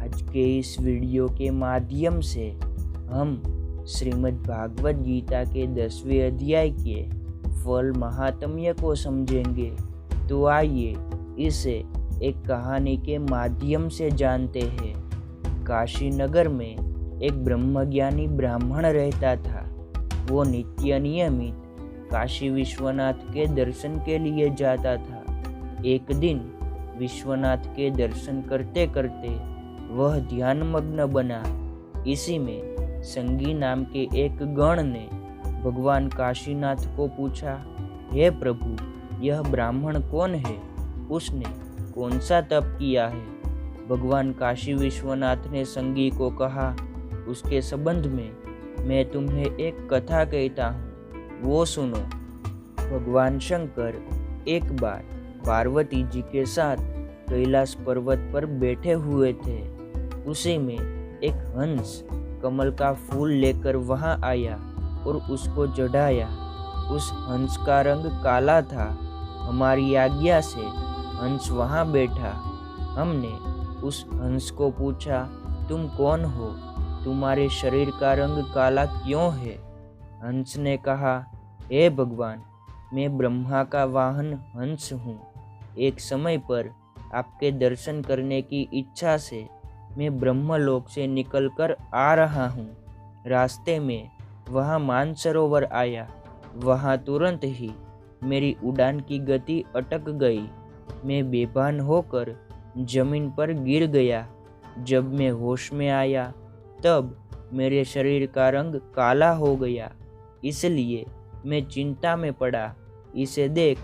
आज के इस वीडियो के माध्यम से हम श्रीमद् भागवत गीता के 10वें अध्याय के फल महात्म्य को समझेंगे। तो आइए इसे एक कहानी के माध्यम से जानते हैं। काशी नगर में एक ब्रह्मज्ञानी ब्राह्मण रहता था। वो नित्य नियमित काशी विश्वनाथ के दर्शन के लिए जाता था। एक दिन विश्वनाथ के दर्शन करते करते वह ध्यानमग्न बना। इसी में संगी नाम के एक गण ने भगवान काशीनाथ को पूछा, हे प्रभु, यह ब्राह्मण कौन है? उसने कौन सा तप किया है? भगवान काशी विश्वनाथ ने संगी को कहा, उसके संबंध में मैं तुम्हें एक कथा कहता हूँ, वो सुनो। भगवान शंकर एक बार पार्वती जी के साथ कैलाश पर्वत पर बैठे हुए थे। उसी में एक हंस कमल का फूल लेकर वहां आया और उसको चढ़ाया। उस हंस का रंग काला था। हमारी आज्ञा से हंस वहां बैठा। हमने उस हंस को पूछा, तुम कौन हो? तुम्हारे शरीर का रंग काला क्यों है? हंस ने कहा, हे भगवान, मैं ब्रह्मा का वाहन हंस हूँ। एक समय पर आपके दर्शन करने की इच्छा से मैं ब्रह्मलोक से निकलकर आ रहा हूँ। रास्ते में वहाँ मानसरोवर आया। वहाँ तुरंत ही मेरी उड़ान की गति अटक गई। मैं बेभान होकर जमीन पर गिर गया। जब मैं होश में आया तब मेरे शरीर का रंग काला हो गया। इसलिए मैं चिंता में पड़ा। इसे देख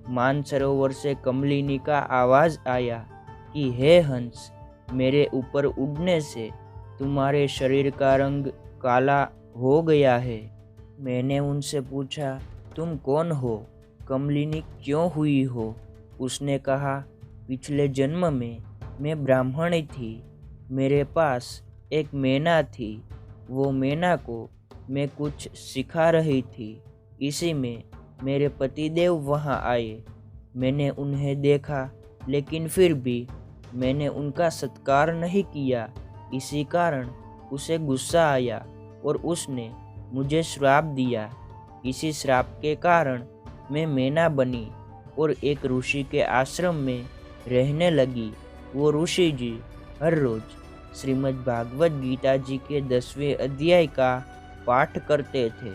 मानसरोवर से कमलिनी का आवाज आया कि हे हंस, मेरे ऊपर उड़ने से तुम्हारे शरीर का रंग काला हो गया है। मैंने उनसे पूछा, तुम कौन हो? कमलिनी क्यों हुई हो? उसने कहा, पिछले जन्म में मैं ब्राह्मणी थी। मेरे पास एक मैना थी। वो मैना को मैं कुछ सिखा रही थी। इसी में मेरे पतिदेव वहाँ आए। मैंने उन्हें देखा, लेकिन फिर भी मैंने उनका सत्कार नहीं किया। इसी कारण उसे गुस्सा आया और उसने मुझे श्राप दिया। इसी श्राप के कारण मैं मैना बनी और एक ऋषि के आश्रम में रहने लगी। वो ऋषि जी हर रोज श्रीमद् भागवत गीता जी के 10वें अध्याय का पाठ करते थे।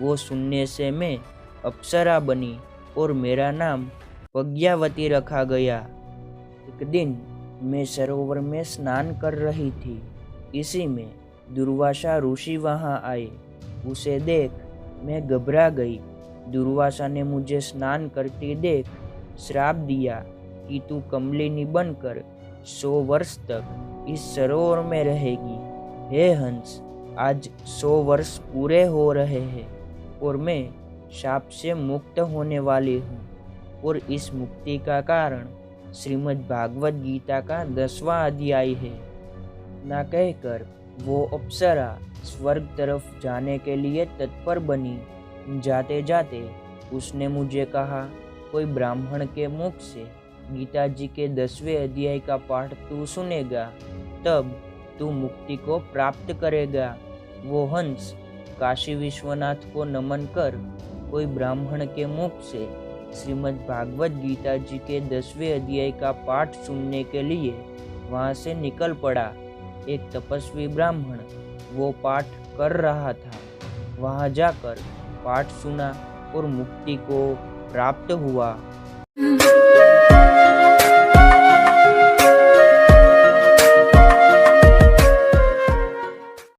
वो सुनने से मैं अप्सरा बनी और मेरा नाम पज्ञावती रखा गया। एक दिन मैं सरोवर में स्नान कर रही थी। इसी में दुर्वासा ऋषि वहां आए। उसे देख मैं घबरा गई। दुर्वासा ने मुझे स्नान करती देख श्राप दिया कि तू कमलिनी बनकर 100 वर्ष तक इस सरोवर में रहेगी। हे हंस, आज 100 वर्ष पूरे हो रहे हैं और मैं शाप से मुक्त होने वाली हूँ। और इस मुक्ति का कारण श्रीमद् भागवत गीता का 10वां अध्याय है। ना कहकर वो अप्सरा स्वर्ग तरफ जाने के लिए तत्पर बनी। जाते जाते उसने मुझे कहा, कोई ब्राह्मण के मुख से गीता जी के 10वें अध्याय का पाठ तू सुनेगा, तब तू मुक्ति को प्राप्त करेगा। वो हंस काशी विश्वनाथ को नमन कर कोई ब्राह्मण के मुख से श्रीमद् भागवत गीता जी के 10वें अध्याय का पाठ सुनने के लिए वहां से निकल पड़ा। एक तपस्वी ब्राह्मण वो पाठ कर रहा था। वहां जाकर पाठ सुना और मुक्ति को प्राप्त हुआ।